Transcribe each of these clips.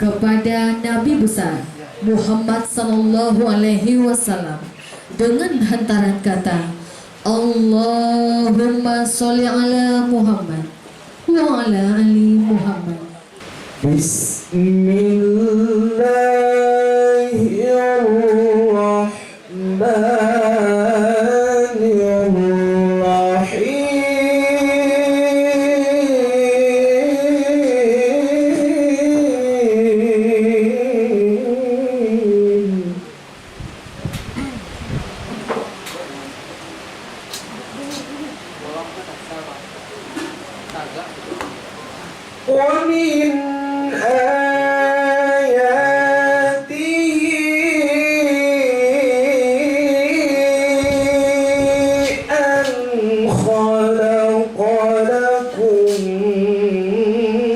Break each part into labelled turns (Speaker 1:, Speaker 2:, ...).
Speaker 1: kepada Nabi besar Muhammad sallallahu alaihi wasallam dengan hantaran kata Allahumma sholli ala Muhammad wa ala ali Muhammad.
Speaker 2: ومن آياته أن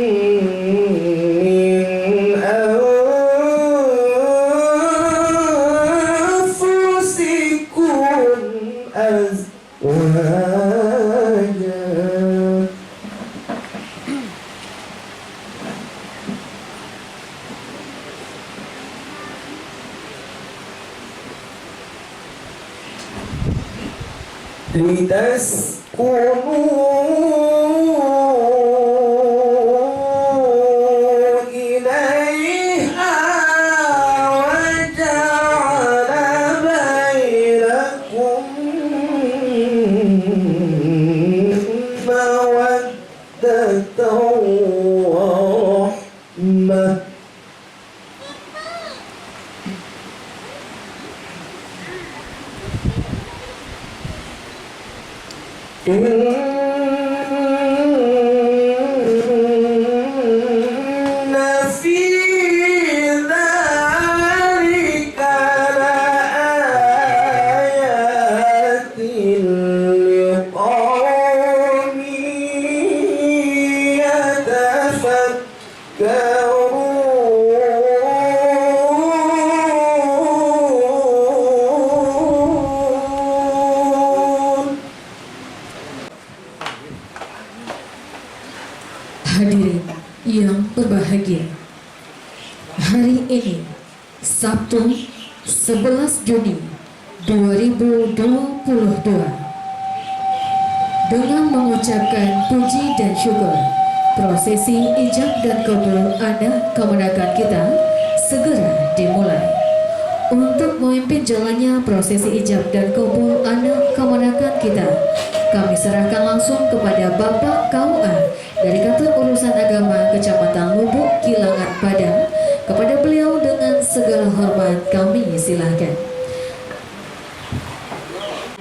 Speaker 2: خلق لكم من أنفسكم أزواجا لتسكنوا إليها وجعل بينكم مودة ورحمة إن في ذلك لآيات لقوم يتفكرون.
Speaker 1: Hadirin yang berbahagia, hari ini Sabtu 11 Juni 2022, dengan mengucapkan puji dan syukur, prosesi ijab dan kabul anak kemenakan kita segera dimulai. Untuk memimpin jalannya prosesi ijab dan kabul anak kemenakan kita, kami serahkan langsung kepada Bapak KUA dari Kantor Urusan Agama Kecamatan Lubuk Kilangan Padang. Kepada beliau dengan segala hormat kami silahkan.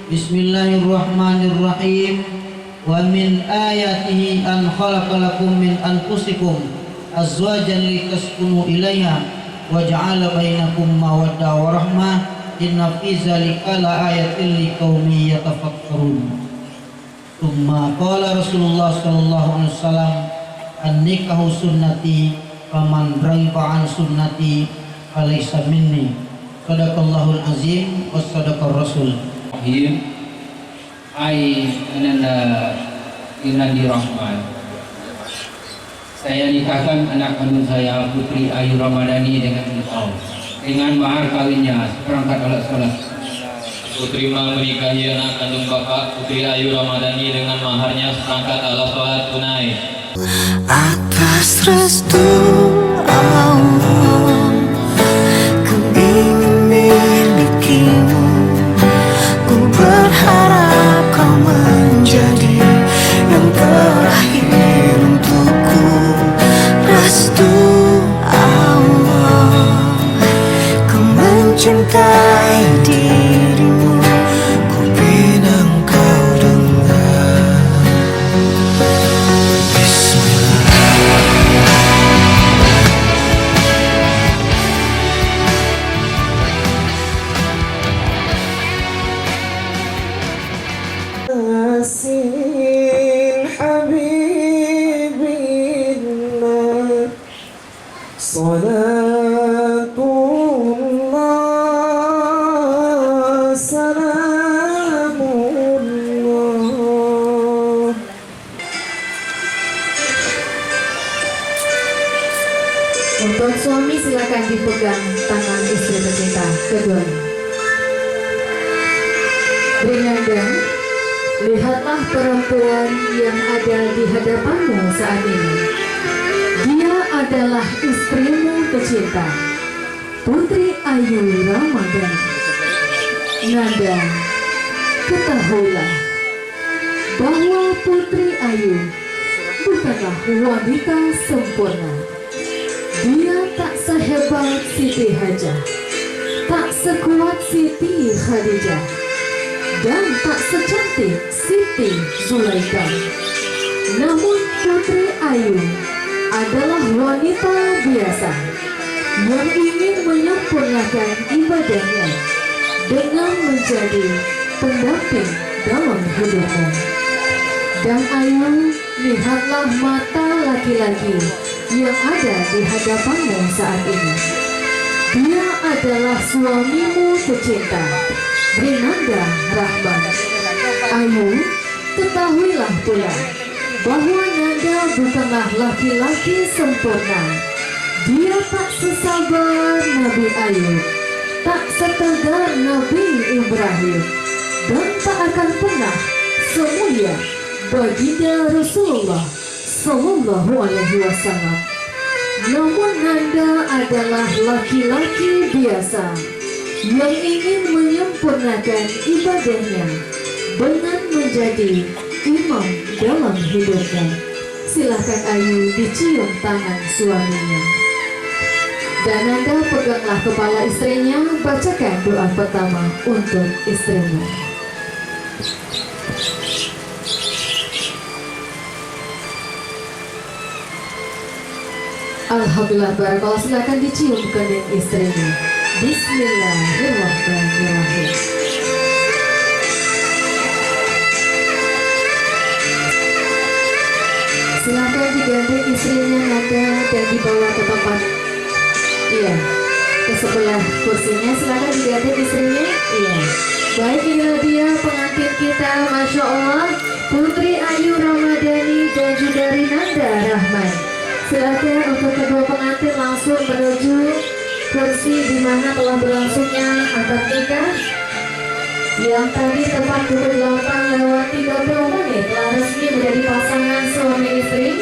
Speaker 3: Bismillahirrahmanirrahim. Wa min ayatihi an khalaqalakum min anfusikum azwajan litaskunu ilaiha wa ja'ala bainakum mawaddah wa rahmah inna fi zalika la ayatin liqaumin yatafakkarun. Tsumma qala Rasulullah sallallahu alaihi wasallam an-nikahu sunnati faman raghiba an sunnati falaysa minni. Shadaqallahul azim wa sadaqar rasul.
Speaker 4: Hai ananda Inandi Rahman, saya nikahkan anak kandung saya Putri Ayu Ramadhani dengan engkau dengan mahar kawinnya seperangkat alat sholat. Putri menikahi anak kandung Bapak Putri Ayu Ramadhani dengan maharnya seperangkat alat sholat tunai.
Speaker 5: Atas restu Allah, ku ingin milikimu. Ku berharap kau menjadi yang terakhir untukku. Restu Allah, ku mencintai dirimu. Ku pinang kau dengar.
Speaker 2: ياسين حبيبنا صلاة الله سلام الله.
Speaker 1: Untuk suami silakan dipegang tangan istri tercinta keduanya. Brinanda, lihatlah perempuan yang ada di hadapanmu saat ini. Dia adalah istrimu tercinta, Putri Ayu Ramadhani. Nanda, ketahuilah bahwa Putri Ayu bukanlah wanita sempurna. Dia tak sehebat Siti Hajah, tak sekuat Siti Khadijah, dan tak secantik Siti Zulaikha. Namun Putri Ayu adalah wanita biasa yang ingin menyempurnakan ibadahnya dengan menjadi pendamping dalam hidupmu. Dan Ayu, lihatlah mata laki-laki yang ada di hadapanmu saat ini. Dia adalah suamimu tercinta, Brinanda Rahman. Ayu, ketahuilah pula bahwa Nanda bukanlah laki-laki sempurna. Dia tak sesabar Nabi Ayub, tak setegar Nabi Ibrahim, dan tak akan pernah semulia baginda Rasulullah Sallallahu Alaihi Wasallam. Namun Nanda adalah laki-laki biasa yang ingin menyempurnakan ibadahnya dengan menjadi imam dalam hidupnya. Silakan Ayu dicium tangan suaminya. Dan Nanda peganglah kepala istrinya, bacakan doa pertama untuk istrimu. Alhamdulillah, barakallah, silakan dicium kening istrinya. Bismillahirrahmanirrahim. Silakan digandeng istrinya Nanda dan dibawa ke tempat, iya, ke sebelah kursinya. Silakan digandeng istrinya. Iya. Baik, inilah dia pengantin kita, Masya Allah, Putri Ayu Ramadhani dan juga Rinanda Rahman. Silakan untuk kedua pengantin langsung menuju kursi di mana telah berlangsungnya akad nikah yang tadi tepat pukul 8:30 telah resmi menjadi pasangan suami istri,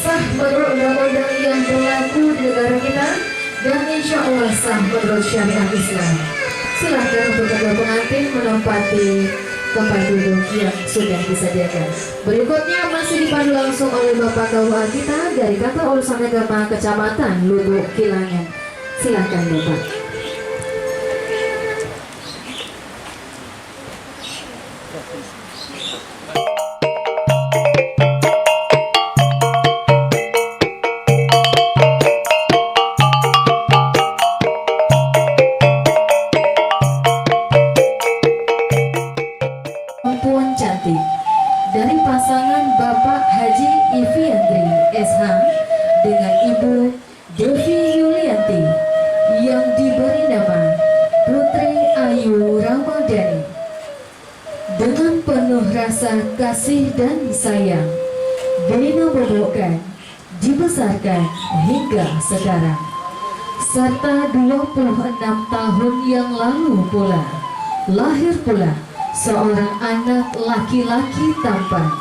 Speaker 1: sah menurut undang-undang yang berlaku di negara kita, dan insya Allah sah menurut syariat Islam. Silahkan untuk kedua pengantin menempati tempat duduk yang sudah disediakan. Berikutnya masih dipandu langsung oleh Bapak KUA kita dari Kantor Urusan Agama Kecamatan Lubuk Kilangan. Silahkan Bapak. Perempuan cantik dari pasangan Bapak Haji Iviandri SH dengan Ibu Devi Yulianti yang diberi nama Putri Ayu Ramadhani. Dengan penuh rasa kasih dan sayang, dinobobokan, dibesarkan hingga sekarang. Serta 26 tahun yang lalu pula, lahir pula seorang anak laki-laki tampan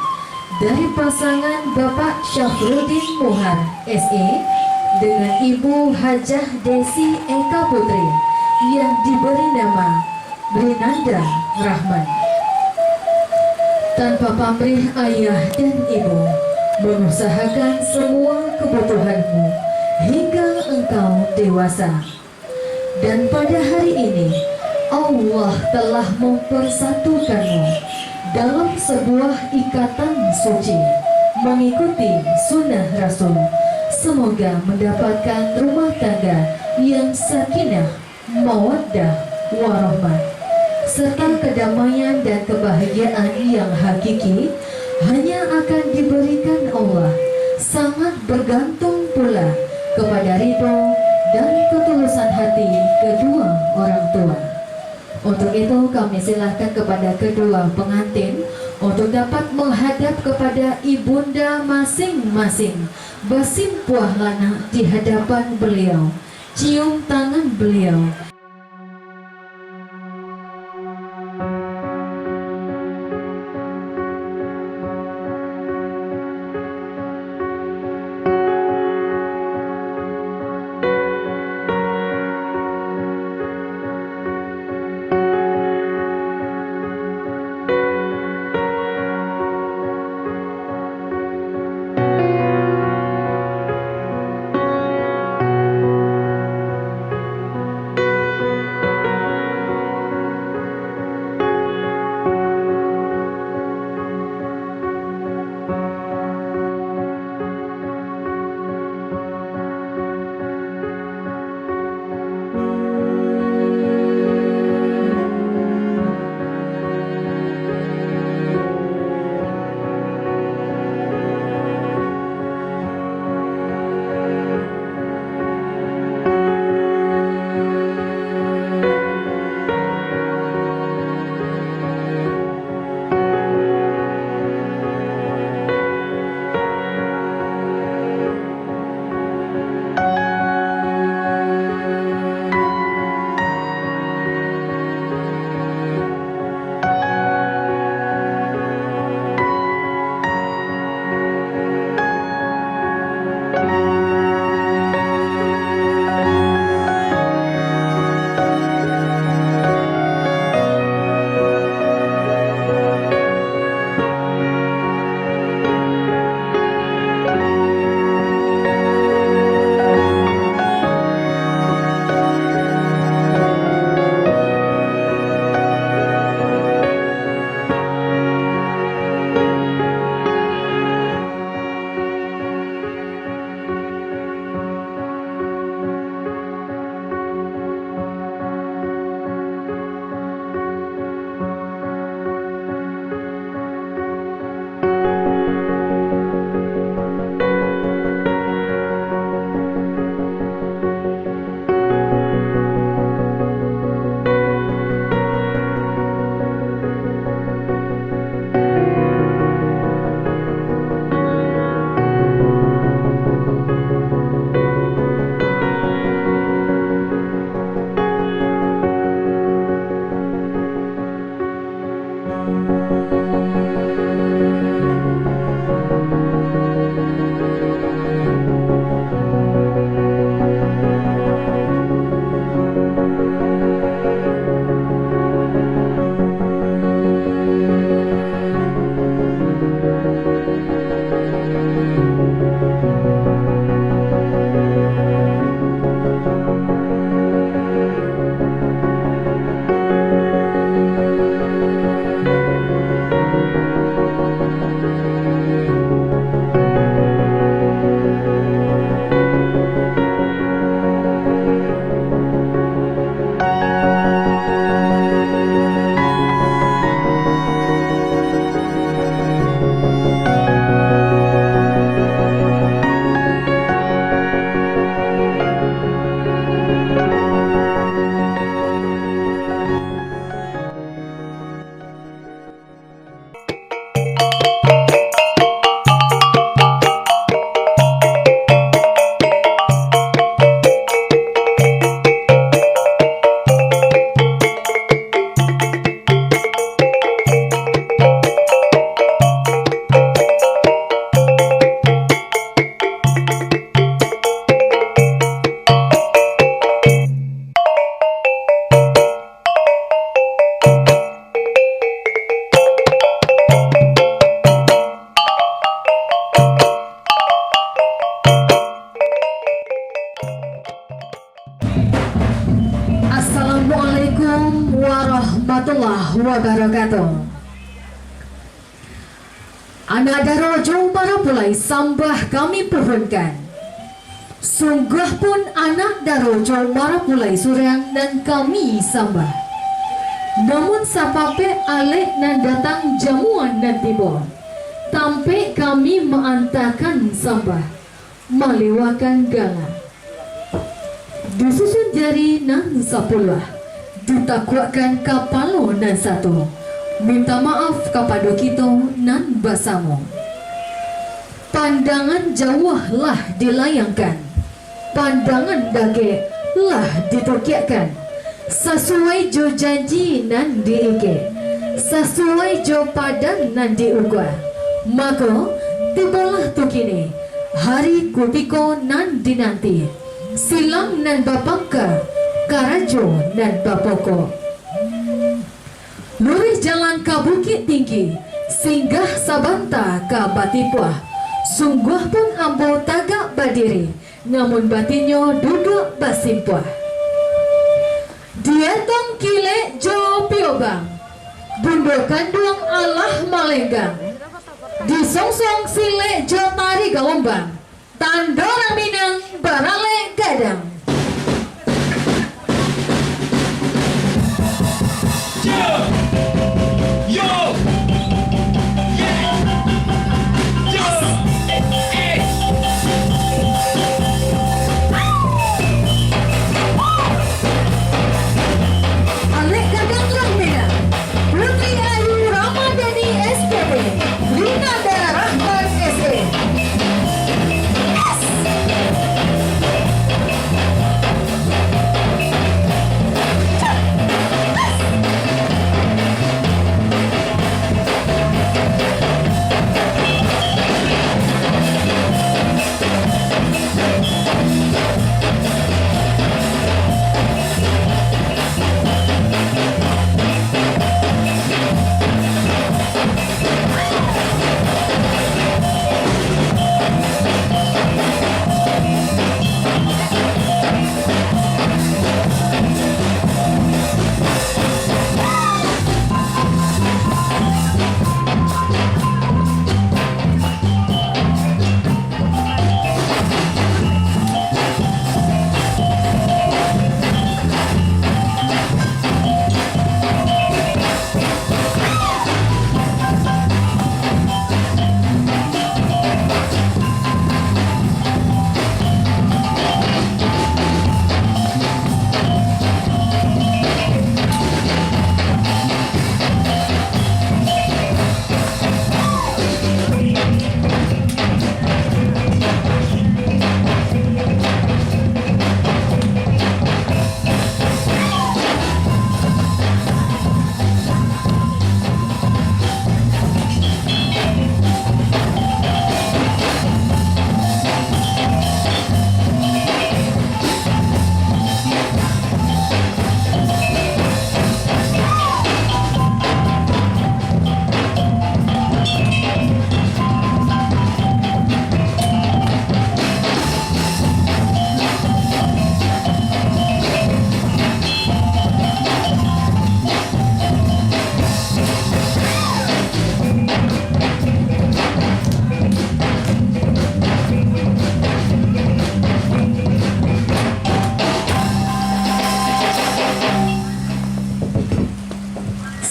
Speaker 1: dari pasangan Bapak Syafruddin Muhar SE dengan Ibu Hajah Desi Eka Putri yang diberi nama Brinanda Rahman. Tanpa pamrih ayah dan ibu mengusahakan semua kebutuhanmu hingga engkau dewasa. Dan pada hari ini Allah telah mempersatukanmu dalam sebuah ikatan suci mengikuti sunnah Rasul. Semoga mendapatkan rumah tangga yang sakinah, mawaddah, warahmah, serta kedamaian dan kebahagiaan yang hakiki hanya akan diberikan Allah. Sangat bergantung pula kepada ridho dan ketulusan hati kedua orang tua. Untuk itu kami silahkan kepada kedua pengantin untuk dapat menghadap kepada ibunda masing-masing, bersimpuh lana di hadapan beliau. cium tangan beliau. warahmatullahi wabarakatuh. Anak daro jauh para pulai sambah kami pohonkan. Sungguh pun anak daro jauh para pulai suryang dan kami sambah. Namun sapape alek nan datang jamuan dan tiba. Tampe kami meantakan sambah, melewakan gala. Disusun jari nan 10, ditakuakan kapalo nan 1. Minta maaf kepada kita nan bersama. Pandangan jauh lah dilayangkan, pandangan dage lah ditokiakan sesuai jo janji nan diike, sesuai jo padan nan diugah. Maka tibalah tu kini hari kupiko nan dinanti, silang nan bapangka karajo nan bapoko. Lurih jalan ke Bukit Tinggi, singgah Sabanta ke Batipuah. Sungguh pun ambo tagak berdiri, namun batinyo duduk basimpuah. Dia tong kile jo piobang, bundo kanduang Allah malenggang. Disongsong sile jo tari galombang, tandorang minang barale gadang. Alek gadang lang minang, Putri Ayu Ramadhani SPP, Linanda Rahman SE.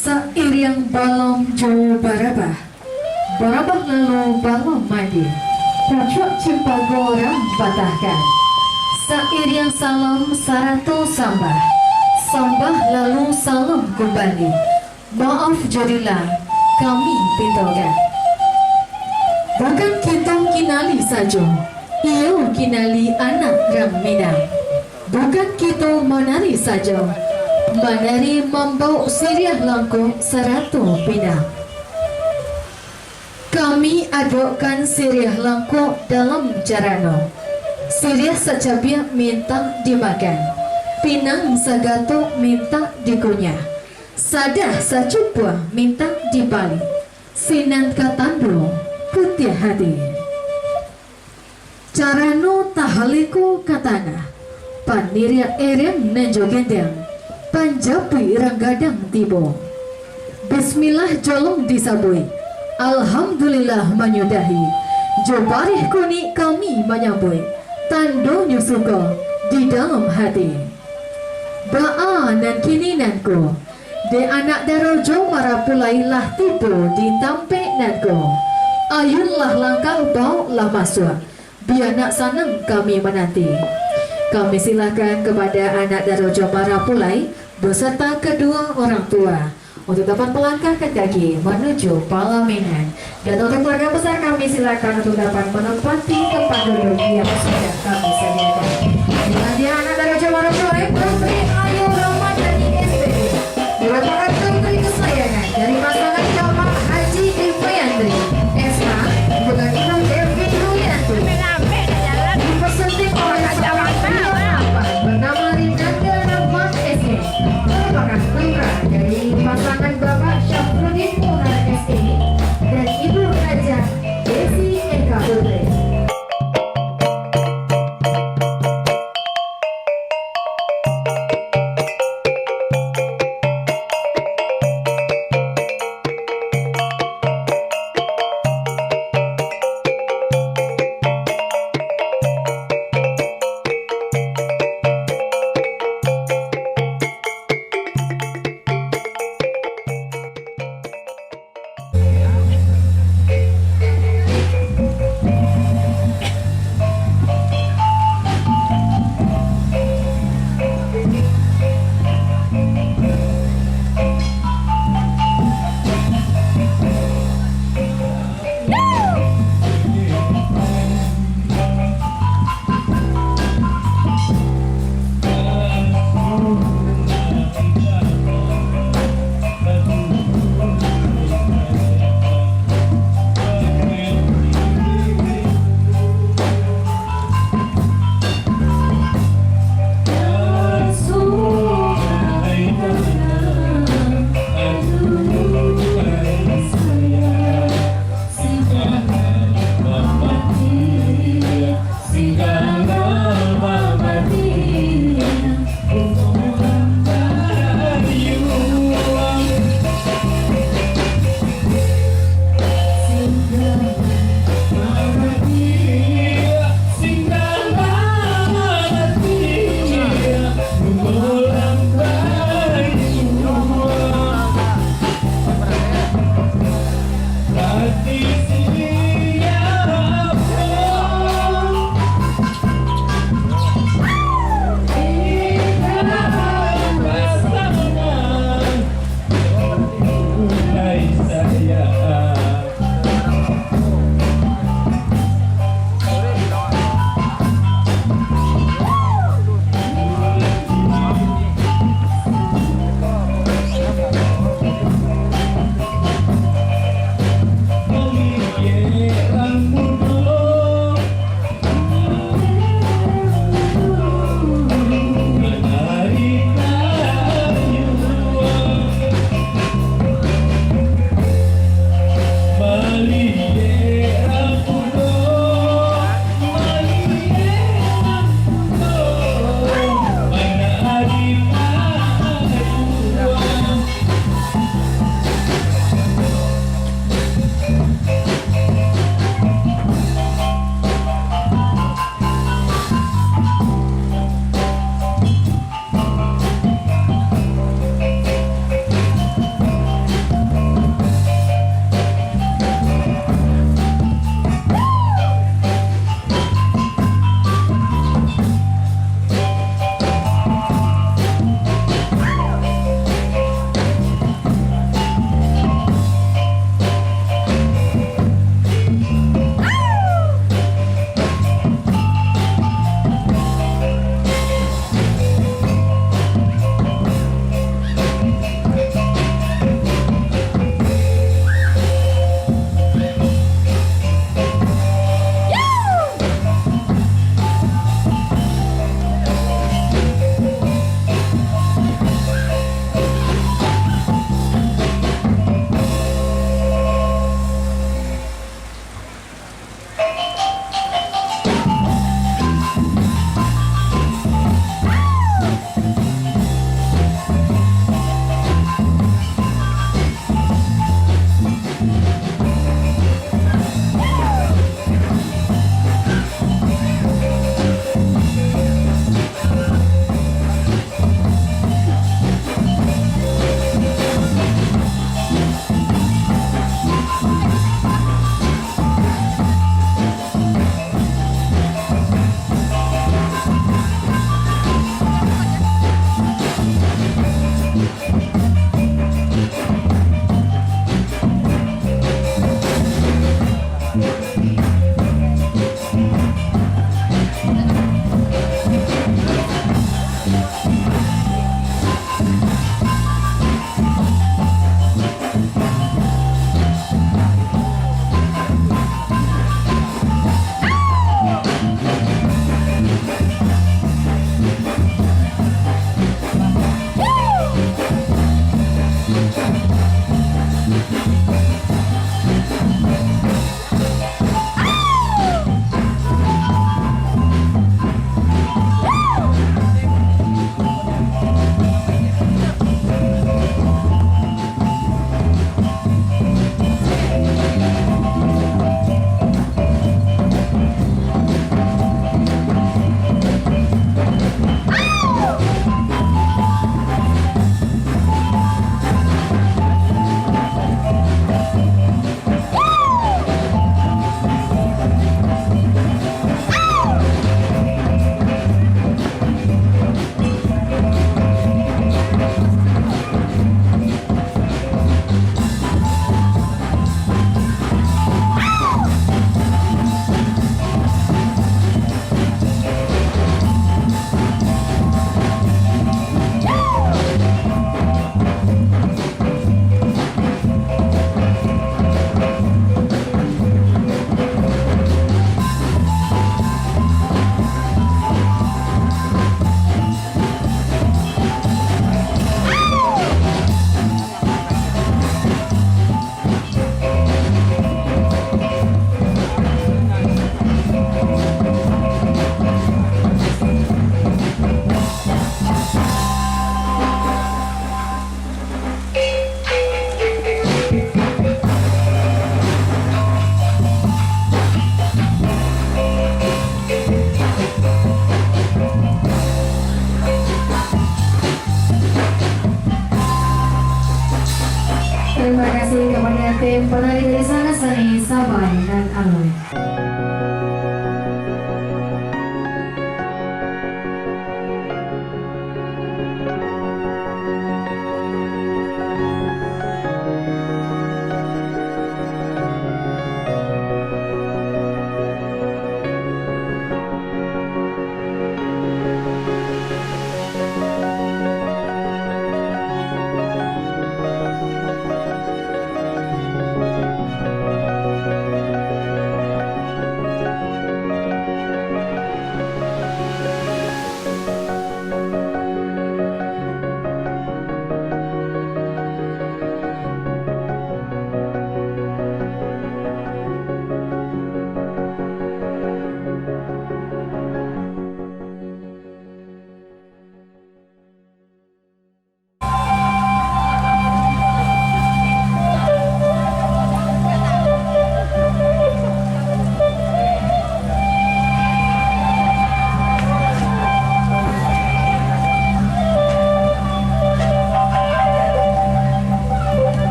Speaker 1: Seiring balom jo barabah, barabah lalu balom mandi, pojok cimpago orang patahkan. Seiring salam sarato sambah, sambah lalu salam kembali. Maaf jadilah kami pintokan. Bukan kita kinali saja, ia kinali anak ram minang. Bukan kita menari saja, menari membawa siriah langkung 100 pinang. Kami adukkan siriah langkung dalam jarano. Siriah secapia minta dimakan, pinang sagato minta dikunyah, sadah sacupa minta dibalik, sinan katandu putih hati. Carano tahaliku katana, paniria erem nenjogendeng, panjapi ranggadang tibo. Bismillah jolong disabui, alhamdulillah menyudahi. Jobarih kuni kami menyambui, tando nyusuko di dalam hati. Ba'a nan kininanku, de anak darojo marapulailah tibo di tampe nanku. Ayunlah langkah baulah masuk, biar nak sanang kami menanti. Kami silakan kepada anak darojo marapulai beserta kedua orang tua untuk dapat melangkahkan kaki menuju pelaminan. Dan untuk keluarga besar kami silakan untuk dapat menempati tempat duduk yang sudah kami sediakan. Bila dia anak darojo marapulai